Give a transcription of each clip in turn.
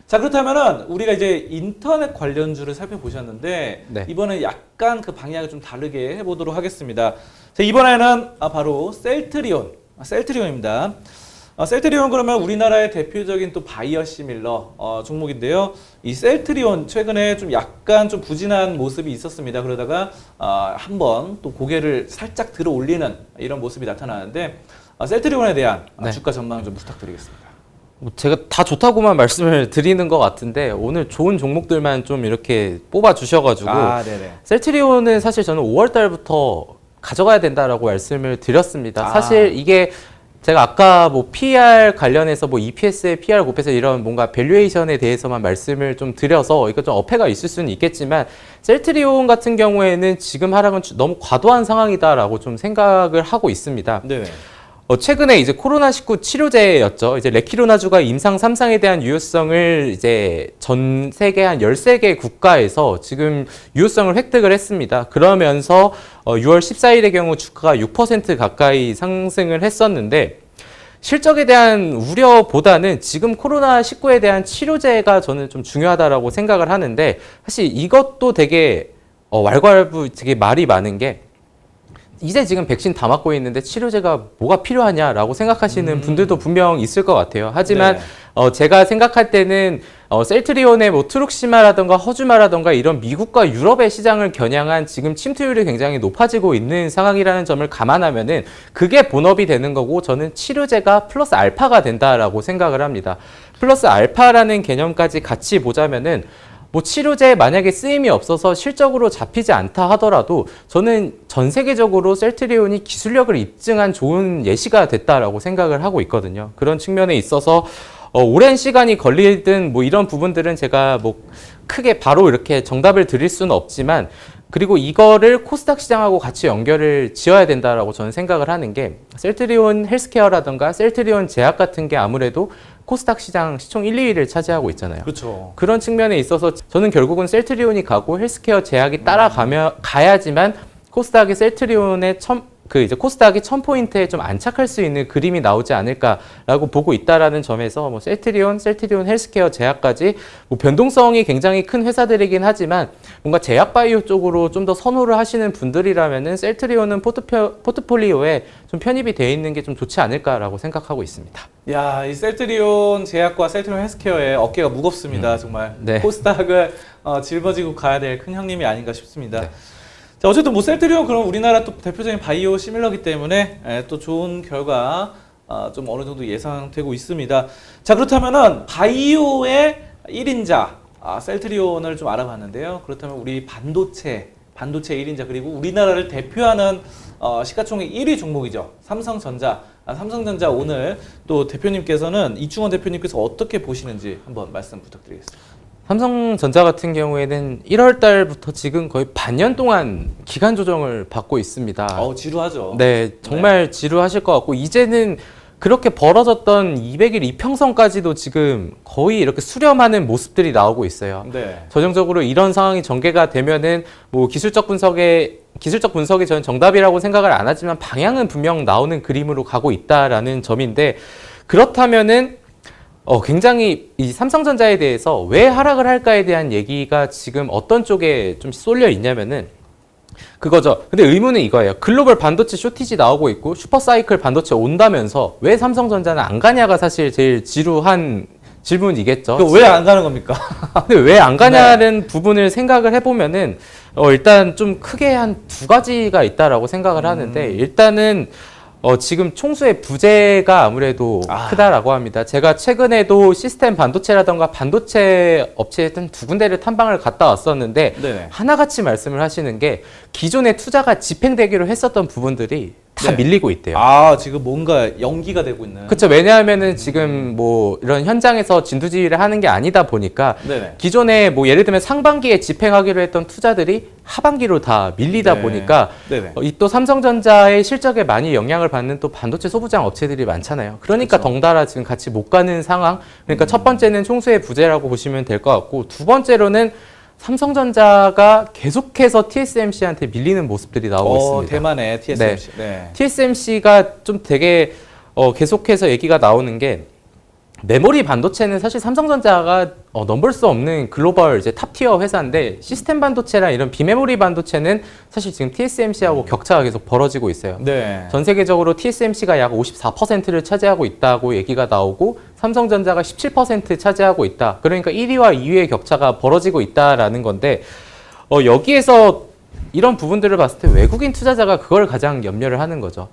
자, 그렇다면은 우리가 이제 인터넷 관련주를 살펴보셨는데 네. 이번에 약간 그 방향을 좀 다르게 해보도록 하겠습니다. 자, 이번에는 바로 셀트리온, 셀트리온입니다. 셀트리온 그러면 우리나라의 대표적인 또 바이오시밀러 종목인데요. 이 셀트리온 최근에 좀 약간 좀 부진한 모습이 있었습니다. 그러다가 한번 또 고개를 살짝 들어 올리는 이런 모습이 나타나는데 셀트리온에 대한 네. 주가 전망 좀 부탁드리겠습니다. 제가 다 좋다고만 말씀을 드리는 것 같은데 오늘 좋은 종목들만 좀 이렇게 뽑아 주셔가지고 네네. 셀트리온은 사실 저는 5월 달부터 가져가야 된다라고 말씀을 드렸습니다. 사실 이게 제가 아까 뭐 PER 관련해서 뭐 EPS에 PER 곱해서 이런 뭔가 밸류에이션에 대해서만 말씀을 좀 드려서 이거 좀 어폐가 있을 수는 있겠지만 셀트리온 같은 경우에는 지금 하락은 너무 과도한 상황이다라고 좀 생각을 하고 있습니다. 네. 최근에 이제 코로나19 치료제였죠. 이제 레키로나주가 임상 3상에 대한 유효성을 이제 전 세계 한 13개 국가에서 지금 유효성을 획득을 했습니다. 그러면서 6월 14일의 경우 주가가 6% 가까이 상승을 했었는데 실적에 대한 우려보다는 지금 코로나19에 대한 치료제가 저는 좀 중요하다라고 생각을 하는데 사실 이것도 되게 왈가왈부 되게 말이 많은 게 이제 지금 백신 다 맞고 있는데 치료제가 뭐가 필요하냐라고 생각하시는 분들도 분명 있을 것 같아요. 하지만 제가 생각할 때는 셀트리온의 뭐 트룩시마라던가 허주마라던가 이런 미국과 유럽의 시장을 겨냥한 지금 침투율이 굉장히 높아지고 있는 상황이라는 점을 감안하면은 그게 본업이 되는 거고 저는 치료제가 플러스 알파가 된다라고 생각을 합니다. 플러스 알파라는 개념까지 같이 보자면은 뭐 치료제 만약에 쓰임이 없어서 실적으로 잡히지 않다 하더라도 저는 전 세계적으로 셀트리온이 기술력을 입증한 좋은 예시가 됐다라고 생각을 하고 있거든요. 그런 측면에 있어서 오랜 시간이 걸리든 뭐 이런 부분들은 제가 뭐 크게 바로 이렇게 정답을 드릴 수는 없지만 그리고 이거를 코스닥 시장하고 같이 연결을 지어야 된다라고 저는 생각을 하는 게 셀트리온 헬스케어라든가 셀트리온 제약 같은 게 아무래도 코스닥 시장 시총 1, 2위를 차지하고 있잖아요. 그렇죠. 그런 측면에 있어서 저는 결국은 셀트리온이 가고 헬스케어 제약이 가야지만 코스닥의 셀트리온의 이제 코스닥이 1000포인트에 좀 안착할 수 있는 그림이 나오지 않을까라고 보고 있다라는 점에서 뭐 셀트리온 헬스케어 제약까지 뭐 변동성이 굉장히 큰 회사들이긴 하지만 뭔가 제약 바이오 쪽으로 좀 더 선호를 하시는 분들이라면은 셀트리온은 포트폴리오에 좀 편입이 되어 있는 게 좀 좋지 않을까라고 생각하고 있습니다. 야, 이 셀트리온 제약과 셀트리온 헬스케어의 어깨가 무겁습니다. 정말 네. 코스닥을 짊어지고 가야 될 큰 형님이 아닌가 싶습니다. 네. 자, 어쨌든 뭐 셀트리온 그럼 우리나라 또 대표적인 바이오 시밀러기 때문에 또 좋은 결과 좀 어느 정도 예상되고 있습니다. 자, 그렇다면은 바이오의 1인자 셀트리온을 좀 알아봤는데요. 그렇다면 우리 반도체 1인자 그리고 우리나라를 대표하는 시가총액 1위 종목이죠. 삼성전자. 삼성전자 오늘 또 대표님께서는 이충원 대표님께서 어떻게 보시는지 한번 말씀 부탁드리겠습니다. 삼성전자 같은 경우에는 1월 달부터 지금 거의 반년 동안 기간 조정을 받고 있습니다. 지루하죠. 네, 정말 지루하실 것 같고 이제는 그렇게 벌어졌던 200일 이평선까지도 지금 거의 이렇게 수렴하는 모습들이 나오고 있어요. 네. 전형적으로 이런 상황이 전개가 되면은 뭐 기술적 분석이 저는 정답이라고 생각을 안 하지만 방향은 분명 나오는 그림으로 가고 있다라는 점인데 그렇다면은 굉장히 이 삼성전자에 대해서 왜 하락을 할까에 대한 얘기가 지금 어떤 쪽에 좀 쏠려 있냐면은 그거죠. 근데 의문은 이거예요. 글로벌 반도체 쇼티지 나오고 있고 슈퍼사이클 반도체 온다면서 왜 삼성전자는 안 가냐가 사실 제일 지루한 질문이겠죠. 왜 안 가는 겁니까? 근데 왜 안 가냐는 부분을 생각을 해보면은 일단 좀 크게 한 두 가지가 있다라고 생각을 하는데 일단은 지금 총수의 부재가 아무래도 크다라고 합니다. 제가 최근에도 시스템 반도체라던가 반도체 업체 두 군데를 탐방을 갔다 왔었는데 네네. 하나같이 말씀을 하시는 게 기존에 투자가 집행되기로 했었던 부분들이 다 네. 밀리고 있대요. 지금 뭔가 연기가 되고 있는. 그렇죠. 왜냐하면은 지금 뭐 이런 현장에서 진두지휘를 하는 게 아니다 보니까 네네. 기존에 뭐 예를 들면 상반기에 집행하기로 했던 투자들이 하반기로 다 밀리다 네. 보니까 네네. 이 또 삼성전자의 실적에 많이 영향을 받는 또 반도체 소부장 업체들이 많잖아요. 그러니까 그렇죠. 덩달아 지금 같이 못 가는 상황. 그러니까 첫 번째는 총수의 부재라고 보시면 될 것 같고 두 번째로는 삼성전자가 계속해서 TSMC한테 밀리는 모습들이 나오고 있습니다. 대만의 TSMC. 네. TSMC가 좀 되게 계속해서 얘기가 나오는 게 메모리 반도체는 사실 삼성전자가 넘볼 수 없는 글로벌 이제 탑티어 회사인데 시스템 반도체나 이런 비메모리 반도체는 사실 지금 TSMC하고 격차가 계속 벌어지고 있어요. 네. 전 세계적으로 TSMC가 약 54%를 차지하고 있다고 얘기가 나오고 삼성전자가 17% 차지하고 있다. 그러니까 1위와 2위의 격차가 벌어지고 있다라는 건데 여기에서 이런 부분들을 봤을 때 외국인 투자자가 그걸 가장 염려를 하는 거죠.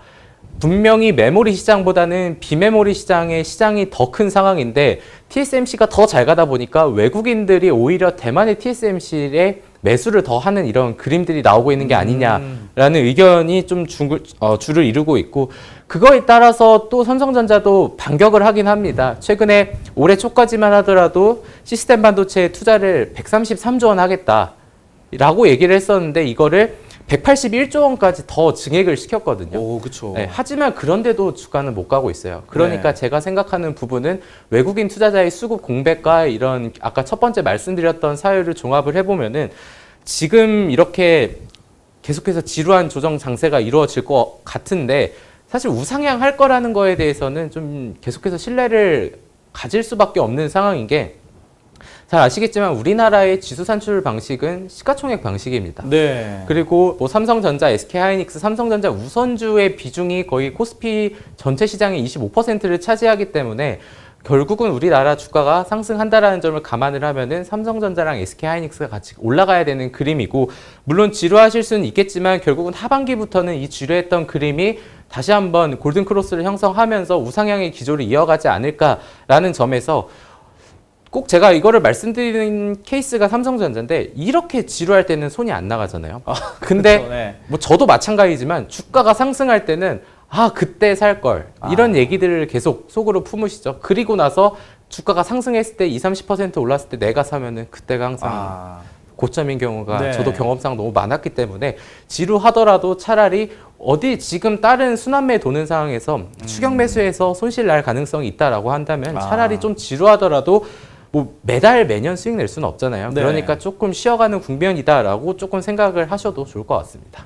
분명히 메모리 시장보다는 비메모리 시장이 더 큰 상황인데 TSMC가 더 잘 가다 보니까 외국인들이 오히려 대만의 TSMC에 매수를 더 하는 이런 그림들이 나오고 있는 게 아니냐라는 의견이 좀 줄을 이루고 있고 그거에 따라서 또 삼성전자도 반격을 하긴 합니다. 최근에 올해 초까지만 하더라도 시스템 반도체에 투자를 133조 원 하겠다라고 얘기를 했었는데 이거를 181조 원까지 더 증액을 시켰거든요. 오, 그렇죠. 네, 하지만 그런데도 주가는 못 가고 있어요. 그러니까 네. 제가 생각하는 부분은 외국인 투자자의 수급 공백과 이런 아까 첫 번째 말씀드렸던 사유를 종합을 해보면은 지금 이렇게 계속해서 지루한 조정 장세가 이루어질 것 같은데 사실 우상향 할 거라는 거에 대해서는 좀 계속해서 신뢰를 가질 수밖에 없는 상황인 게 잘 아시겠지만 우리나라의 지수 산출 방식은 시가총액 방식입니다. 네. 그리고 뭐 삼성전자, SK하이닉스, 삼성전자 우선주의 비중이 거의 코스피 전체 시장의 25%를 차지하기 때문에 결국은 우리나라 주가가 상승한다라는 점을 감안을 하면은 삼성전자랑 SK하이닉스가 같이 올라가야 되는 그림이고 물론 지루하실 수는 있겠지만 결국은 하반기부터는 이 지루했던 그림이 다시 한번 골든크로스를 형성하면서 우상향의 기조를 이어가지 않을까라는 점에서 꼭 제가 이거를 말씀드리는 케이스가 삼성전자인데 이렇게 지루할 때는 손이 안 나가잖아요. 근데 그렇죠. 네. 뭐 저도 마찬가지지만 주가가 상승할 때는 그때 살 걸 이런 얘기들을 계속 속으로 품으시죠. 그리고 나서 주가가 상승했을 때 20-30% 올랐을 때 내가 사면은 그때가 항상 고점인 경우가 네. 저도 경험상 너무 많았기 때문에 지루하더라도 차라리 어디 지금 다른 순환매 도는 상황에서 추격 매수해서 손실 날 가능성이 있다라고 한다면 차라리 좀 지루하더라도 뭐 매달 매년 수익 낼 수는 없잖아요. 네. 그러니까 조금 쉬어가는 국면이다라고 조금 생각을 하셔도 좋을 것 같습니다.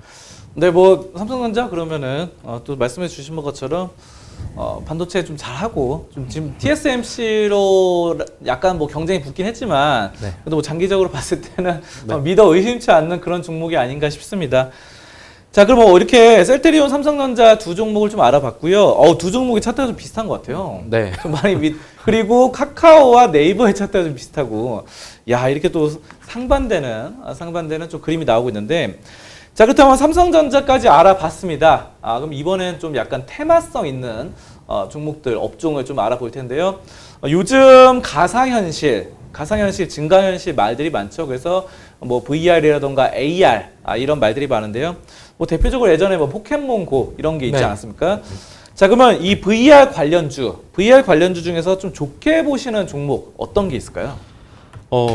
네, 뭐 삼성전자 그러면은 또 말씀해 주신 것처럼 반도체 좀 잘하고 좀 지금 TSMC로 약간 뭐 경쟁이 붙긴 했지만 네. 그래도 뭐 장기적으로 봤을 때는 믿어 의심치 않는 그런 종목이 아닌가 싶습니다. 자, 그럼 뭐 이렇게 셀트리온, 삼성전자 두 종목을 좀 알아봤고요. 두 종목의 차트가 좀 비슷한 것 같아요. 네. 좀 많이 그리고 카카오와 네이버의 차트가 좀 비슷하고, 야, 이렇게 또 상반되는 좀 그림이 나오고 있는데, 자, 그렇다면 삼성전자까지 알아봤습니다. 그럼 이번엔 좀 약간 테마성 있는 종목들, 업종을 좀 알아볼 텐데요. 요즘 가상현실, 증강현실 말들이 많죠. 그래서 뭐 VR이라던가 AR 이런 말들이 많은데요. 뭐 대표적으로 예전에 뭐 포켓몬고 이런 게 있지 네. 않았습니까? 자, 그러면 이 VR 관련주 중에서 좀 좋게 보시는 종목 어떤 게 있을까요?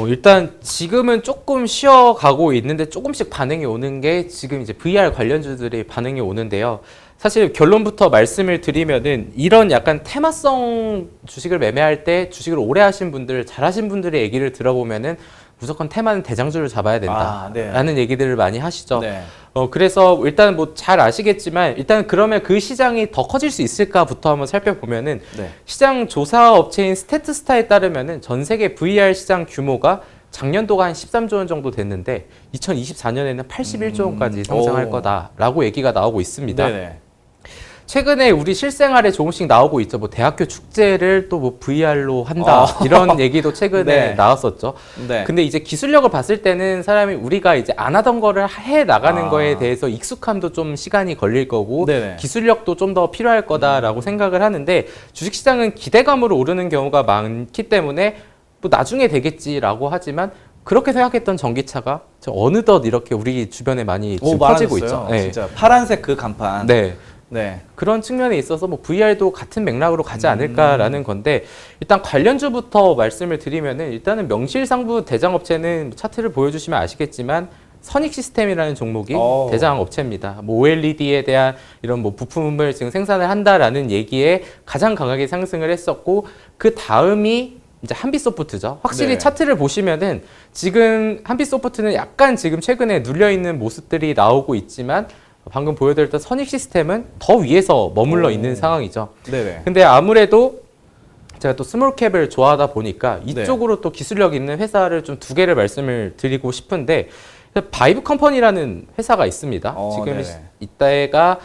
일단 지금은 조금 쉬어가고 있는데 조금씩 반응이 오는 게 지금 이제 VR 관련주들이 반응이 오는데요. 사실 결론부터 말씀을 드리면은 이런 약간 테마성 주식을 매매할 때 주식을 오래 하신 분들, 잘하신 분들의 얘기를 들어보면은 무조건 테마는 대장주를 잡아야 된다라는 얘기들을 많이 하시죠. 네. 그래서 일단 뭐 잘 아시겠지만 일단 그러면 그 시장이 더 커질 수 있을까부터 한번 살펴보면은 네. 시장 조사 업체인 스태티스타에 따르면은 전 세계 VR 시장 규모가 작년도가 한 13조 원 정도 됐는데 2024년에는 81조 원까지 성장할 거다라고 얘기가 나오고 있습니다. 네네. 최근에 우리 실생활에 조금씩 나오고 있죠. 뭐 대학교 축제를 또 뭐 VR로 한다 이런 얘기도 최근에 네. 나왔었죠. 네. 근데 이제 기술력을 봤을 때는 사람이 우리가 이제 안 하던 거를 해 나가는 거에 대해서 익숙함도 좀 시간이 걸릴 거고 네네. 기술력도 좀 더 필요할 거다라고 생각을 하는데 주식시장은 기대감으로 오르는 경우가 많기 때문에 뭐 나중에 되겠지라고 하지만 그렇게 생각했던 전기차가 어느덧 이렇게 우리 주변에 많이 지금 퍼지고 있죠. 네. 진짜 파란색 그 간판. 네. 네. 그런 측면에 있어서 뭐 VR도 같은 맥락으로 가지 않을까라는 건데 일단 관련주부터 말씀을 드리면은 일단은 명실상부 대장업체는 차트를 보여주시면 아시겠지만 선익시스템이라는 종목이 대장업체입니다. 뭐 OLED에 대한 이런 뭐 부품을 지금 생산을 한다라는 얘기에 가장 강하게 상승을 했었고 그 다음이 이제 한빛소프트죠. 확실히 네. 차트를 보시면은 지금 한빛소프트는 약간 지금 최근에 눌려있는 모습들이 나오고 있지만 방금 보여드렸던 선익시스템은 더 위에서 머물러 있는 상황이죠. 네네. 근데 아무래도 제가 또 스몰캡을 좋아하다 보니까 이쪽으로 또 기술력 있는 회사를 좀 두 개를 말씀을 드리고 싶은데 바이브 컴퍼니라는 회사가 있습니다. 지금 네네. 이때가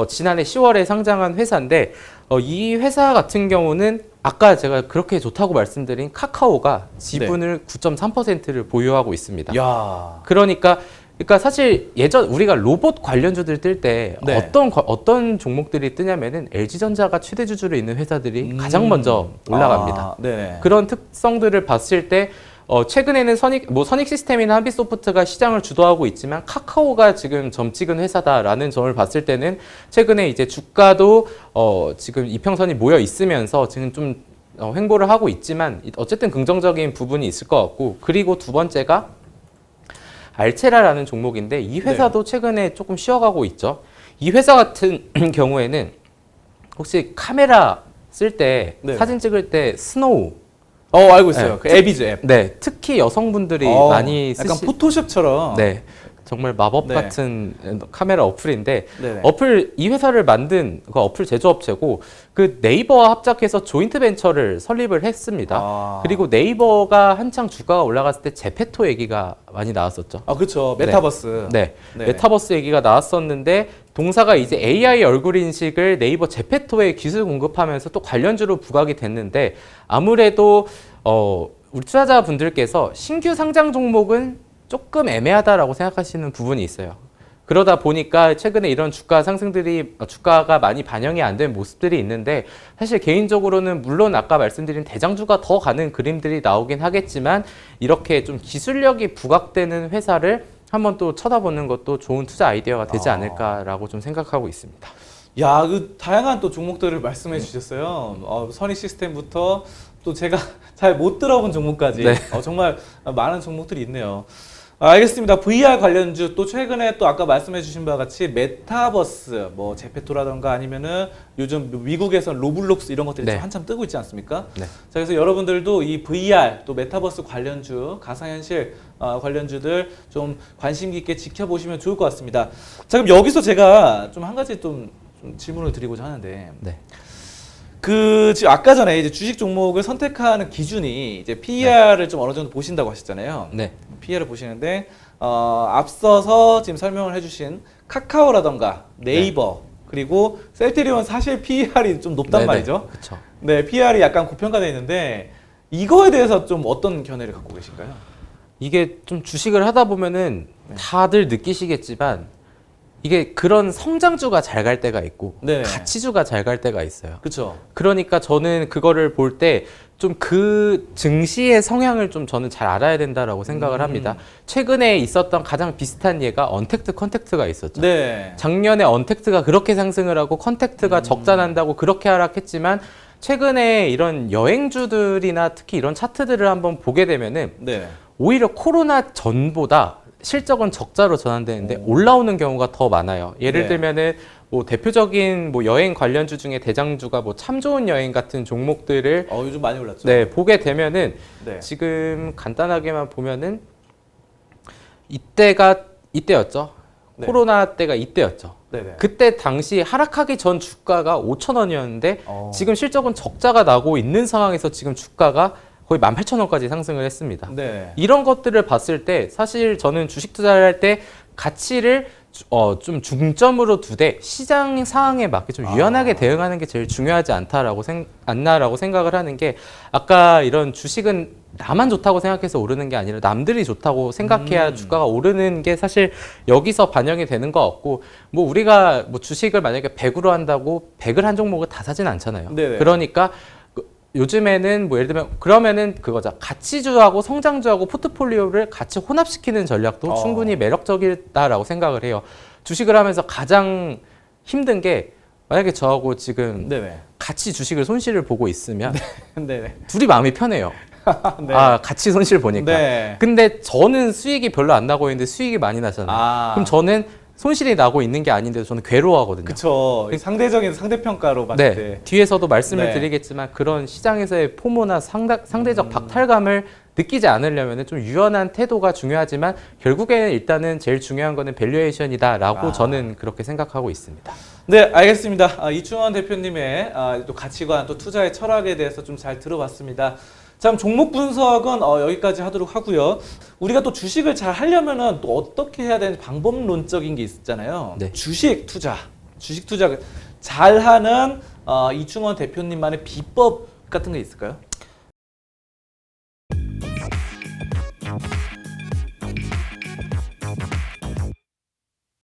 지난해 10월에 상장한 회사인데 이 회사 같은 경우는 아까 제가 그렇게 좋다고 말씀드린 카카오가 지분을 9.3%를 보유하고 있습니다. 야. 그러니까 사실 예전 우리가 로봇 관련주들 뜰 때 네. 어떤 종목들이 뜨냐면은 LG전자가 최대 주주로 있는 회사들이 가장 먼저 올라갑니다. 아, 네. 그런 특성들을 봤을 때 최근에는 선익 시스템이나 한빛소프트가 시장을 주도하고 있지만 카카오가 지금 점 찍은 회사다라는 점을 봤을 때는 최근에 이제 주가도 지금 이평선이 모여 있으면서 지금 좀 횡보를 하고 있지만 어쨌든 긍정적인 부분이 있을 것 같고, 그리고 두 번째가 알체라라는 종목인데 이 회사도 최근에 조금 쉬어가고 있죠. 이 회사 같은 경우에는 혹시 카메라 쓸 때 네. 사진 찍을 때 스노우 알고 있어요. 네. 그 앱이죠, 앱. 네, 특히 여성분들이 많이 약간 포토샵처럼. 네, 정말 마법 네. 같은 카메라 어플인데 네네. 이 회사를 만든 그 어플 제조업체고 그 네이버와 합작해서 조인트 벤처를 설립을 했습니다. 아. 그리고 네이버가 한창 주가가 올라갔을 때 제페토 얘기가 많이 나왔었죠. 그렇죠. 메타버스. 네, 네네. 메타버스 얘기가 나왔었는데 동사가 이제 AI 얼굴 인식을 네이버 제페토에 기술 공급하면서 또 관련주로 부각이 됐는데 아무래도 우리 투자자분들께서 신규 상장 종목은 조금 애매하다라고 생각하시는 부분이 있어요. 그러다 보니까 최근에 이런 주가가 많이 반영이 안 된 모습들이 있는데, 사실 개인적으로는 물론 아까 말씀드린 대장주가 더 가는 그림들이 나오긴 하겠지만 이렇게 좀 기술력이 부각되는 회사를 한번 또 쳐다보는 것도 좋은 투자 아이디어가 되지 않을까라고 좀 생각하고 있습니다. 야, 그 다양한 또 종목들을 말씀해 주셨어요. 선익 시스템부터 또 제가 잘 못 들어본 종목까지 네. 정말 많은 종목들이 있네요. 알겠습니다. VR 관련주 또 최근에 또 아까 말씀해 주신 바와 같이 메타버스 뭐 제페토라던가 아니면은 요즘 미국에서 로블록스 이런 것들이 네. 지금 한참 뜨고 있지 않습니까? 네. 자, 그래서 여러분들도 이 VR 또 메타버스 관련주, 가상현실 관련주들 좀 관심 깊게 지켜보시면 좋을 것 같습니다. 자, 그럼 여기서 제가 좀 한 가지 좀 질문을 드리고자 하는데, 네. 지금 아까 전에 이제 주식 종목을 선택하는 기준이 이제 PER을 좀 어느 정도 보신다고 하셨잖아요. 네. PER을 보시는데 앞서서 지금 설명을 해주신 카카오라던가 네이버 그리고 셀트리온 사실 PER이 좀 높단 말이죠. 그렇죠. 네, PER이 약간 고평가되어 있는데 이거에 대해서 좀 어떤 견해를 갖고 계신가요? 이게 좀 주식을 하다 보면은 다들 느끼시겠지만 이게 그런 성장주가 잘 갈 때가 있고 네. 가치주가 잘 갈 때가 있어요. 그렇죠. 그러니까 저는 그거를 볼 때 좀 그 증시의 성향을 좀 저는 잘 알아야 된다라고 생각을 합니다. 최근에 있었던 가장 비슷한 예가 언택트 컨택트가 있었죠. 네. 작년에 언택트가 그렇게 상승을 하고 컨택트가 적자 난다고 그렇게 하락했지만 최근에 이런 여행주들이나 특히 이런 차트들을 한번 보게 되면은 네. 오히려 코로나 전보다 실적은 적자로 전환되는데 올라오는 경우가 더 많아요. 예를 네. 들면은 뭐 대표적인 뭐 여행 관련주 중에 대장주가 뭐 참 좋은 여행 같은 종목들을 요즘 많이 올랐죠. 네, 보게 되면은 네. 지금 간단하게만 보면은 이때였죠. 네. 코로나 때가 이때였죠. 네네. 그때 당시 하락하기 전 주가가 5,000원이었는데 지금 실적은 적자가 나고 있는 상황에서 지금 주가가 거의 18,000원까지 상승을 했습니다. 네. 이런 것들을 봤을 때 사실 저는 주식 투자를 할 때 가치를 좀 중점으로 두되 시장 상황에 맞게 좀 유연하게 대응하는 게 제일 중요하지 않다라고 생각을 하는 게, 아까 이런 주식은 나만 좋다고 생각해서 오르는 게 아니라 남들이 좋다고 생각해야 주가가 오르는 게 사실 여기서 반영이 되는 거 없고, 뭐 우리가 뭐 주식을 만약에 100으로 한다고 100을 한 종목을 다 사진 않잖아요. 네네. 그러니까 요즘에는 뭐 예를 들면 그러면은 그거죠. 가치주하고 성장주하고 포트폴리오를 같이 혼합시키는 전략도 충분히 매력적이다라고 생각을 해요. 주식을 하면서 가장 힘든 게 만약에 저하고 지금 네네. 같이 주식을 손실을 보고 있으면 네네. 둘이 마음이 편해요. 네. 같이 손실 보니까. 네. 근데 저는 수익이 별로 안 나고 있는데 수익이 많이 나잖아요. 그럼 저는 손실이 나고 있는 게 아닌데도 저는 괴로워하거든요. 그쵸. 상대적인 상대평가로 봤을 때. 뒤에서도 말씀을 네. 드리겠지만 그런 시장에서의 포모나 상대적 박탈감을 느끼지 않으려면 좀 유연한 태도가 중요하지만 결국에는 일단은 제일 중요한 거는 밸류에이션이다라고 저는 그렇게 생각하고 있습니다. 네, 알겠습니다. 이충원 대표님의 또 가치관, 또 투자의 철학에 대해서 좀 잘 들어봤습니다. 자, 그럼 종목 분석은 여기까지 하도록 하고요. 우리가 또 주식을 잘 하려면은 또 어떻게 해야 되는지 방법론적인 게 있잖아요. 네. 주식 투자 잘하는 이충원 대표님만의 비법 같은 게 있을까요?